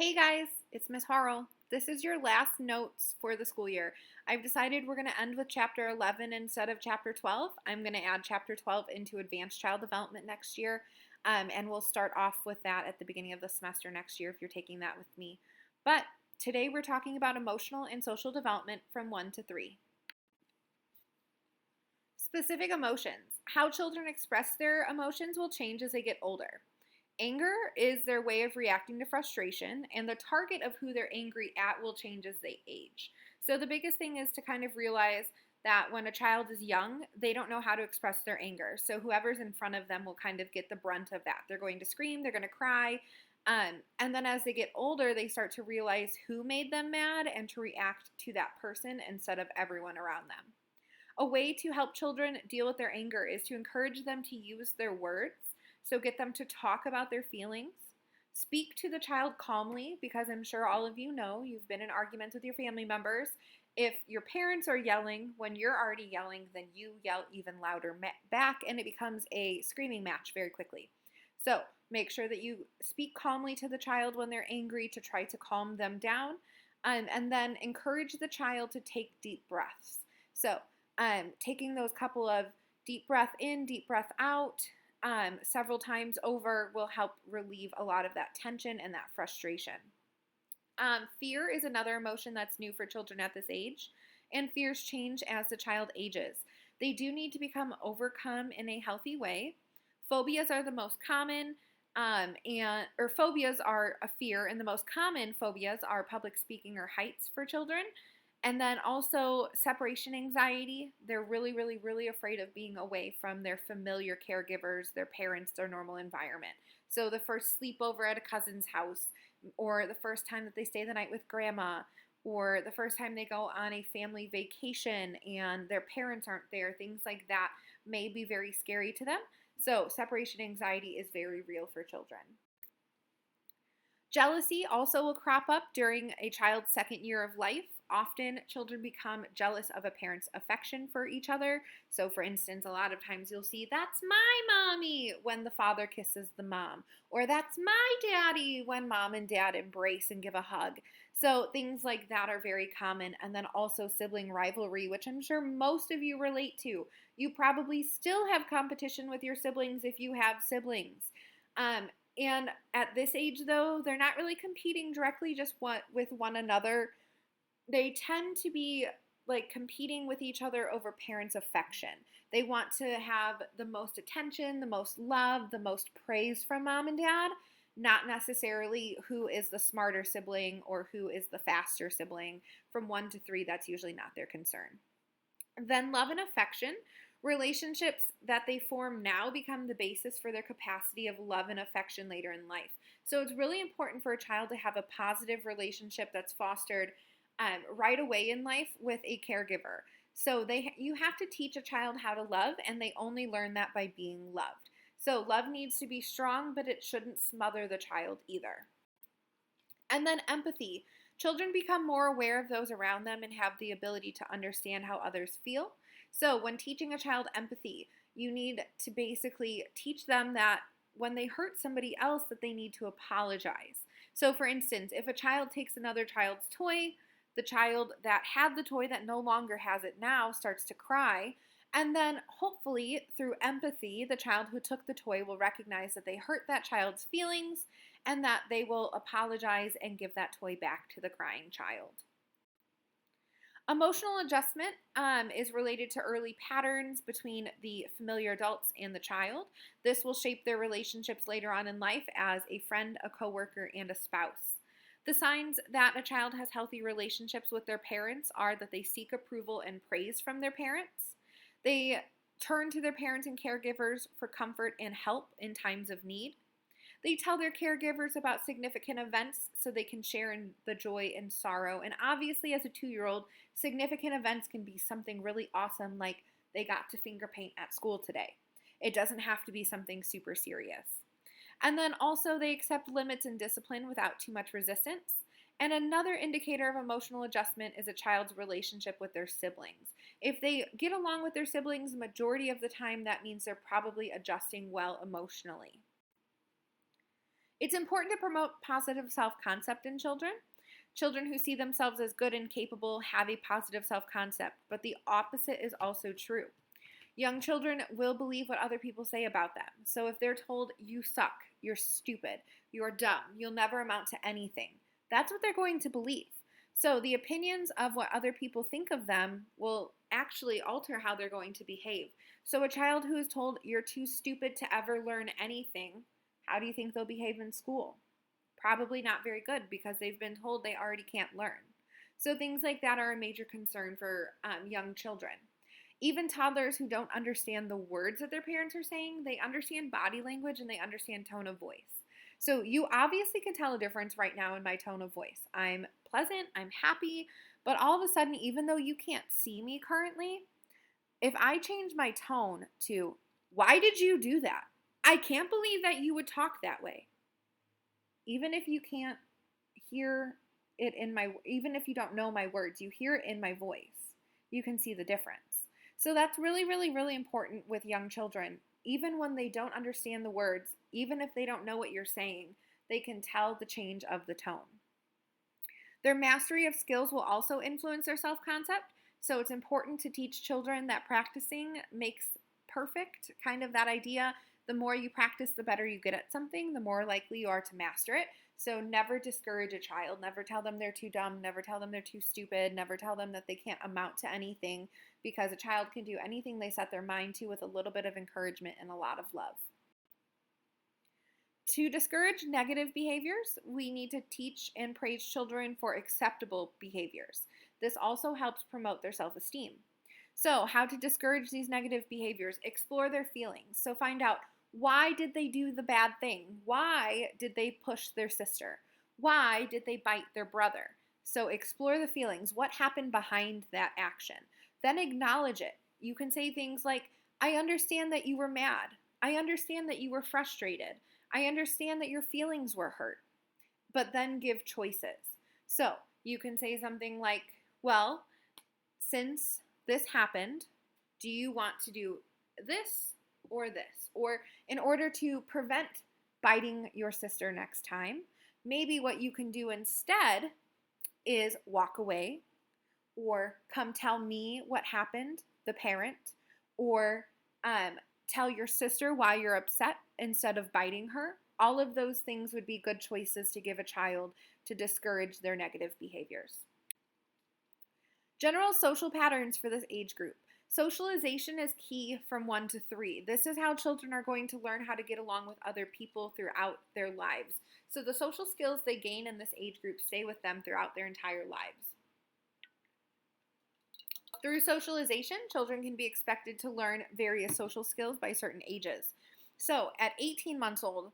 Hey guys, it's Miss Harrell. This is your last notes for the school year. I've decided we're going to end with chapter 11 instead of chapter 12. I'm going to add chapter 12 into advanced child development next year, and we'll start off with that at the beginning of the semester next year if you're taking that with me. But today we're talking about emotional and social development from 1 to 3. Specific emotions. How children express their emotions will change as they get older. Anger is their way of reacting to frustration, and the target of who they're angry at will change as they age. So, the biggest thing is to kind of realize that when a child is young, they don't know how to express their anger. So, whoever's in front of them will kind of get the brunt of that. They're going to scream, they're going to cry. And then as they get older, they start to realize who made them mad and to react to that person instead of everyone around them. A way to help children deal with their anger is to encourage them to use their words. So get them to talk about their feelings. Speak to the child calmly, because I'm sure all of you know you've been in arguments with your family members. If your parents are yelling when you're already yelling, then you yell even louder back, and it becomes a screaming match very quickly. So make sure that you speak calmly to the child when they're angry to try to calm them down, and then encourage the child to take deep breaths. So taking those couple of deep breath in, deep breath out, several times over will help relieve a lot of that tension and that frustration. Fear is another emotion that's new for children at this age, and fears change as the child ages. They do need to become overcome in a healthy way. Phobias are the most common, phobias are a fear, and the most common phobias are public speaking or heights for children. And then also separation anxiety. They're really, really, really afraid of being away from their familiar caregivers, their parents, their normal environment. So the first sleepover at a cousin's house, or the first time that they stay the night with grandma, or the first time they go on a family vacation and their parents aren't there, things like that may be very scary to them. So separation anxiety is very real for children. Jealousy also will crop up during a child's second year of life. Often, children become jealous of a parent's affection for each other. So, for instance, a lot of times you'll see, "That's my mommy," when the father kisses the mom, or "That's my daddy," when mom and dad embrace and give a hug. So, things like that are very common. And then also sibling rivalry, which I'm sure most of you relate to. You probably still have competition with your siblings if you have siblings. And at this age, though, they're not really competing directly just with one another. They tend to be like competing with each other over parents' affection. They want to have the most attention, the most love, the most praise from mom and dad, not necessarily who is the smarter sibling or who is the faster sibling. From 1 to 3, that's usually not their concern. Then love and affection. Relationships that they form now become the basis for their capacity of love and affection later in life. So it's really important for a child to have a positive relationship that's fostered right away in life with a caregiver. So you have to teach a child how to love, and they only learn that by being loved. So love needs to be strong, but it shouldn't smother the child either. And then empathy. Children become more aware of those around them and have the ability to understand how others feel. So when teaching a child empathy, you need to basically teach them that when they hurt somebody else, that they need to apologize. So for instance, if a child takes another child's toy, the child that had the toy that no longer has it now starts to cry. And then hopefully through empathy, the child who took the toy will recognize that they hurt that child's feelings and that they will apologize and give that toy back to the crying child. Emotional adjustment is related to early patterns between the familiar adults and the child. This will shape their relationships later on in life as a friend, a coworker, and a spouse. The signs that a child has healthy relationships with their parents are that they seek approval and praise from their parents. They turn to their parents and caregivers for comfort and help in times of need. They tell their caregivers about significant events so they can share in the joy and sorrow. And obviously, as a 2-year-old, significant events can be something really awesome, like they got to finger paint at school today. It doesn't have to be something super serious. And then also, they accept limits and discipline without too much resistance. And another indicator of emotional adjustment is a child's relationship with their siblings. If they get along with their siblings the majority of the time, that means they're probably adjusting well emotionally. It's important to promote positive self-concept in children. Children who see themselves as good and capable have a positive self-concept, but the opposite is also true. Young children will believe what other people say about them. So if they're told, you suck, you're stupid, you're dumb, you'll never amount to anything, that's what they're going to believe. So the opinions of what other people think of them will actually alter how they're going to behave. So a child who is told, you're too stupid to ever learn anything, how do you think they'll behave in school? Probably not very good, because they've been told they already can't learn. So things like that are a major concern for young children. Even toddlers who don't understand the words that their parents are saying, they understand body language and they understand tone of voice. So you obviously can tell a difference right now in my tone of voice. I'm pleasant, I'm happy, but all of a sudden, even though you can't see me currently, if I change my tone to, why did you do that? I can't believe that you would talk that way. Even if you can't hear it even if you don't know my words, you hear it in my voice. You can see the difference. So that's really, really, really important with young children. Even when they don't understand the words, even if they don't know what you're saying, they can tell the change of the tone. Their mastery of skills will also influence their self-concept. So it's important to teach children that practicing makes perfect, kind of that idea. The more you practice, the better you get at something, the more likely you are to master it. So never discourage a child. Never tell them they're too dumb. Never tell them they're too stupid. Never tell them that they can't amount to anything, because a child can do anything they set their mind to with a little bit of encouragement and a lot of love. To discourage negative behaviors, we need to teach and praise children for acceptable behaviors. This also helps promote their self-esteem. So, how to discourage these negative behaviors? Explore their feelings. So find out, why did they do the bad thing? Why did they push their sister? Why did they bite their brother? So explore the feelings. What happened behind that action? Then acknowledge it. You can say things like, I understand that you were mad. I understand that you were frustrated. I understand that your feelings were hurt. But then give choices. So you can say something like, well, since this happened, do you want to do this or this? Or in order to prevent biting your sister next time, maybe what you can do instead is walk away, or come tell me what happened, the parent, or tell your sister why you're upset instead of biting her. All of those things would be good choices to give a child to discourage their negative behaviors. General social patterns for this age group. Socialization is key from 1 to 3. This is how children are going to learn how to get along with other people throughout their lives. So the social skills they gain in this age group stay with them throughout their entire lives. Through socialization, children can be expected to learn various social skills by certain ages. So at 18 months old,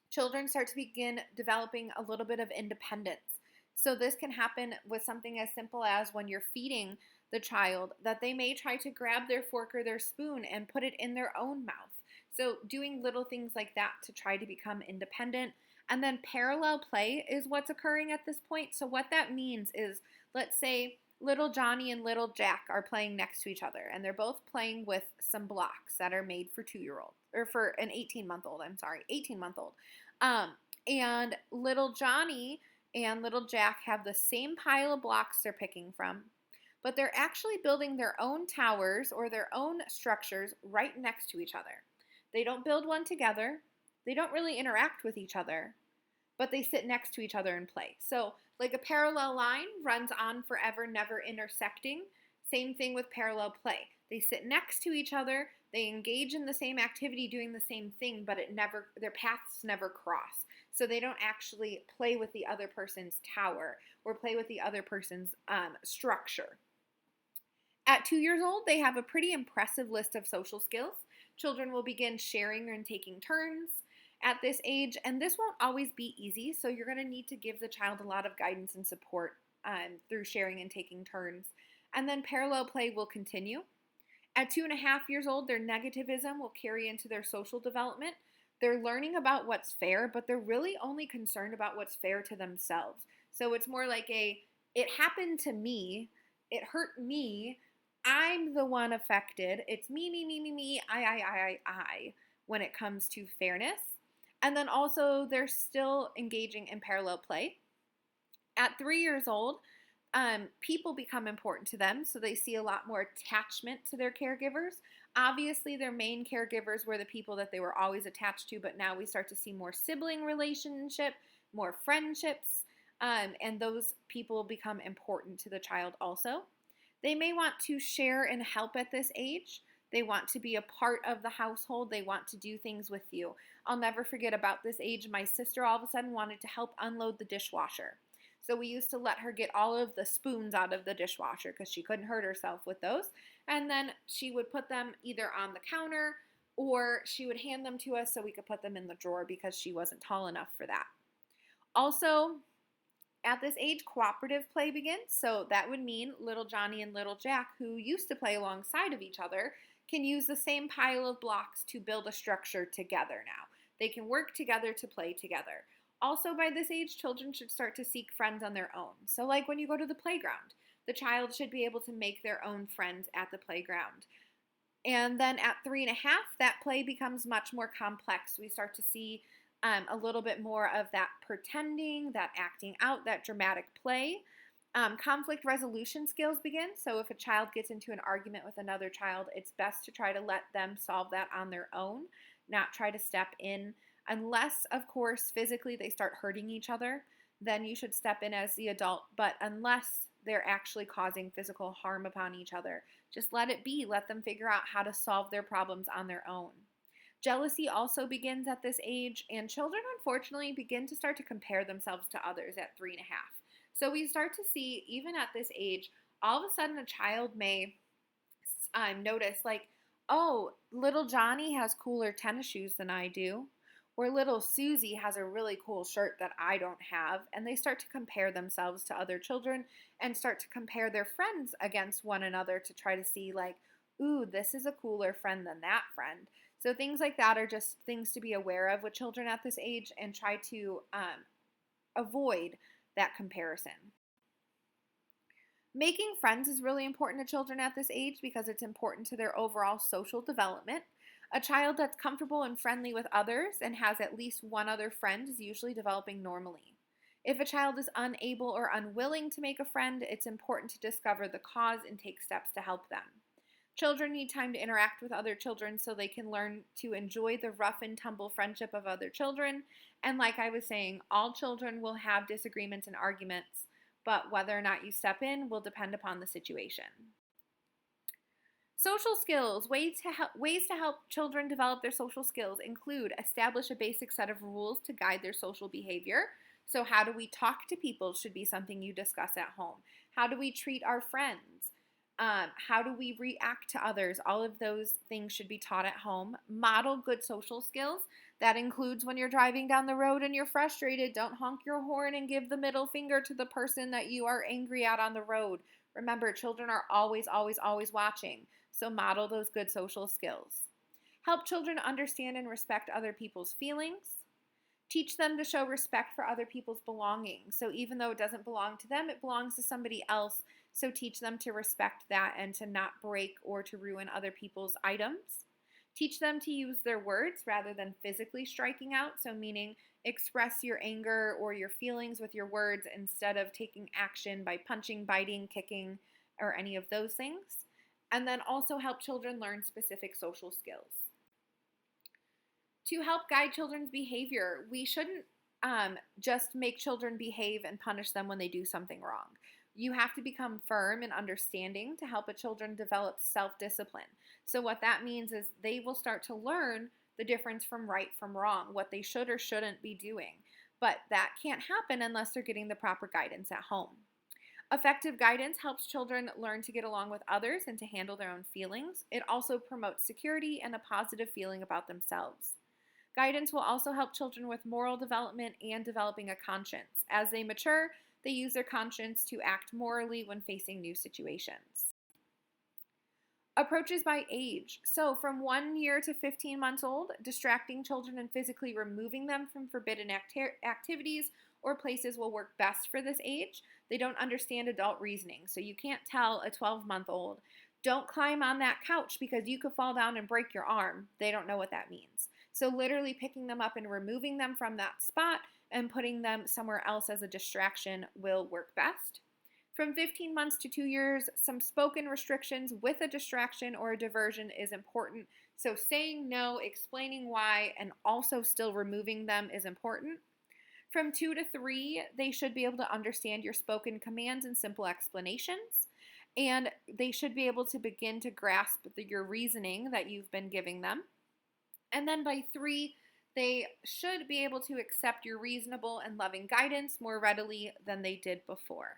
children start to begin developing a little bit of independence. So this can happen with something as simple as when you're feeding the child, that they may try to grab their fork or their spoon and put it in their own mouth. So doing little things like that to try to become independent. And then parallel play is what's occurring at this point. So what that means is, let's say little Johnny and little Jack are playing next to each other, and they're both playing with some blocks that are made for 2-year-old, or for an 18-month-old, 18-month-old. And little Johnny and little Jack have the same pile of blocks they're picking from, but they're actually building their own towers or their own structures right next to each other. They don't build one together. They don't really interact with each other, but they sit next to each other and play. So like a parallel line runs on forever, never intersecting. Same thing with parallel play. They sit next to each other, they engage in the same activity doing the same thing, but their paths never cross. So they don't actually play with the other person's tower or play with the other person's structure. At 2 years old, they have a pretty impressive list of social skills. Children will begin sharing and taking turns at this age, and this won't always be easy, so you're going to need to give the child a lot of guidance and support through sharing and taking turns. And then parallel play will continue. At 2.5 years old, their negativism will carry into their social development. They're learning about what's fair, but they're really only concerned about what's fair to themselves. So it's more like it happened to me, it hurt me, I'm the one affected. It's me, I, when it comes to fairness. And then also they're still engaging in parallel play. At 3 years old, people become important to them, so they see a lot more attachment to their caregivers. Obviously, their main caregivers were the people that they were always attached to, but now we start to see more sibling relationship, more friendships, and those people become important to the child also. They may want to share and help at this age. They want to be a part of the household. They want to do things with you. I'll never forget about this age. My sister all of a sudden wanted to help unload the dishwasher. So we used to let her get all of the spoons out of the dishwasher because she couldn't hurt herself with those. And then she would put them either on the counter or she would hand them to us so we could put them in the drawer because she wasn't tall enough for that. Also, at this age, cooperative play begins. So that would mean little Johnny and little Jack, who used to play alongside of each other, can use the same pile of blocks to build a structure together now. They can work together to play together. Also, by this age, children should start to seek friends on their own. So like when you go to the playground, the child should be able to make their own friends at the playground. And then at 3.5, that play becomes much more complex. We start to see a little bit more of that pretending, that acting out, that dramatic play. Conflict resolution skills begin. So if a child gets into an argument with another child, it's best to try to let them solve that on their own, not try to step in. Unless, of course, physically they start hurting each other, then you should step in as the adult. But unless they're actually causing physical harm upon each other, just let it be. Let them figure out how to solve their problems on their own. Jealousy also begins at this age, and children, unfortunately, begin to start to compare themselves to others at 3.5. So we start to see, even at this age, all of a sudden a child may notice, like, oh, little Johnny has cooler tennis shoes than I do, or little Susie has a really cool shirt that I don't have, and they start to compare themselves to other children and start to compare their friends against one another to try to see, like, ooh, this is a cooler friend than that friend. So things like that are just things to be aware of with children at this age and try to avoid that comparison. Making friends is really important to children at this age because it's important to their overall social development. A child that's comfortable and friendly with others and has at least one other friend is usually developing normally. If a child is unable or unwilling to make a friend, it's important to discover the cause and take steps to help them. Children need time to interact with other children so they can learn to enjoy the rough and tumble friendship of other children. And like I was saying, all children will have disagreements and arguments, but whether or not you step in will depend upon the situation. Social skills, ways to help children develop their social skills include establish a basic set of rules to guide their social behavior. So how do we talk to people should be something you discuss at home. How do we treat our friends? How do we react to others? All of those things should be taught at home. Model good social skills. That includes when you're driving down the road and you're frustrated, don't honk your horn and give the middle finger to the person that you are angry at on the road. Remember, children are always, always, always watching. So model those good social skills. Help children understand and respect other people's feelings. Teach them to show respect for other people's belongings. So even though it doesn't belong to them, it belongs to somebody else. So teach them to respect that and to not break or to ruin other people's items. Teach them to use their words rather than physically striking out. So meaning express your anger or your feelings with your words instead of taking action by punching, biting, kicking, or any of those things. And then also help children learn specific social skills. To help guide children's behavior, we shouldn't just make children behave and punish them when they do something wrong. You have to become firm and understanding to help a children develop self-discipline. So what that means is they will start to learn the difference from right from wrong, what they should or shouldn't be doing. But that can't happen unless they're getting the proper guidance at home. Effective guidance helps children learn to get along with others and to handle their own feelings. It also promotes security and a positive feeling about themselves. Guidance will also help children with moral development and developing a conscience. As they mature, they use their conscience to act morally when facing new situations. Approaches by age. So from 1 year to 15 months old, distracting children and physically removing them from forbidden activities or places will work best for this age. They don't understand adult reasoning, so you can't tell a 12-month-old, don't climb on that couch because you could fall down and break your arm. They don't know what that means. So literally picking them up and removing them from that spot and putting them somewhere else as a distraction will work best. From 15 months to 2 years, some spoken restrictions with a distraction or a diversion is important. So saying no, explaining why, and also still removing them is important. From 2 to 3, they should be able to understand your spoken commands and simple explanations. And they should be able to begin to grasp your reasoning that you've been giving them. And then by 3, they should be able to accept your reasonable and loving guidance more readily than they did before.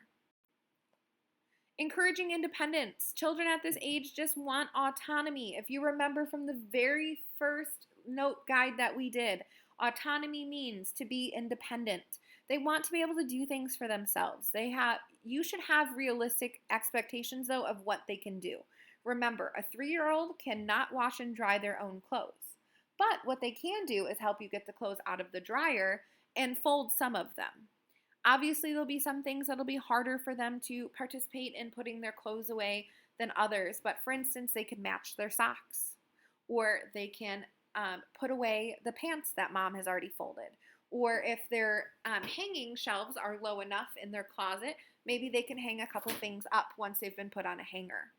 Encouraging independence. Children at this age just want autonomy. If you remember from the very first note guide that we did, autonomy means to be independent. They want to be able to do things for themselves. You should have realistic expectations though of what they can do. Remember, a 3-year-old cannot wash and dry their own clothes. But what they can do is help you get the clothes out of the dryer and fold some of them. Obviously, there'll be some things that'll be harder for them to participate in putting their clothes away than others. But for instance, they can match their socks, or they can put away the pants that mom has already folded. Or if their hanging shelves are low enough in their closet, maybe they can hang a couple things up once they've been put on a hanger.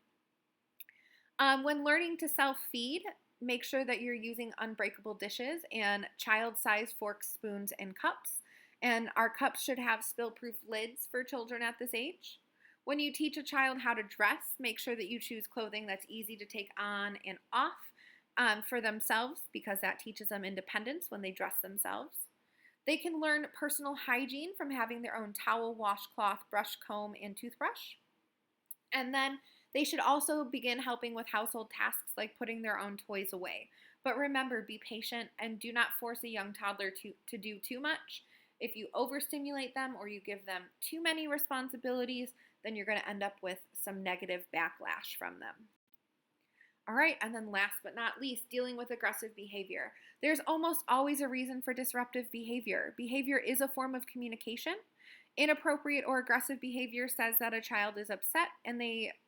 When learning to self-feed, make sure that you're using unbreakable dishes and child-sized forks, spoons, and cups. And our cups should have spill-proof lids for children at this age. When you teach a child how to dress, make sure that you choose clothing that's easy to take on and off for themselves, because that teaches them independence when they dress themselves. They can learn personal hygiene from having their own towel, washcloth, brush, comb, and toothbrush. And then they should also begin helping with household tasks like putting their own toys away. But remember, be patient and do not force a young toddler to do too much. If you overstimulate them or you give them too many responsibilities, then you're going to end up with some negative backlash from them. All right, and then last but not least, dealing with aggressive behavior. There's almost always a reason for disruptive behavior. Behavior is a form of communication. Inappropriate or aggressive behavior says that a child is upset and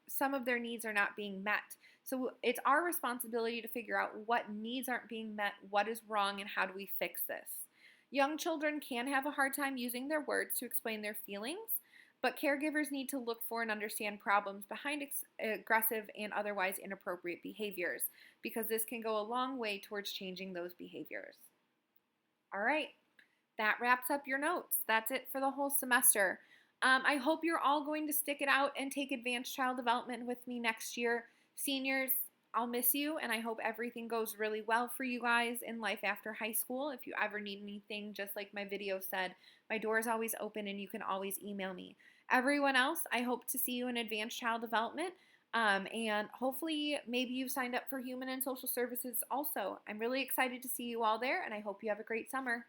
some of their needs are not being met. So it's our responsibility to figure out what needs aren't being met, what is wrong, and how do we fix this. Young children can have a hard time using their words to explain their feelings, but caregivers need to look for and understand problems behind aggressive and otherwise inappropriate behaviors, because this can go a long way towards changing those behaviors. All right, that wraps up your notes. That's it for the whole semester. I hope you're all going to stick it out and take advanced child development with me next year. Seniors, I'll miss you, and I hope everything goes really well for you guys in life after high school. If you ever need anything, just like my video said, my door is always open and you can always email me. Everyone else, I hope to see you in advanced child development, and hopefully maybe you've signed up for human and social services also. I'm really excited to see you all there, and I hope you have a great summer.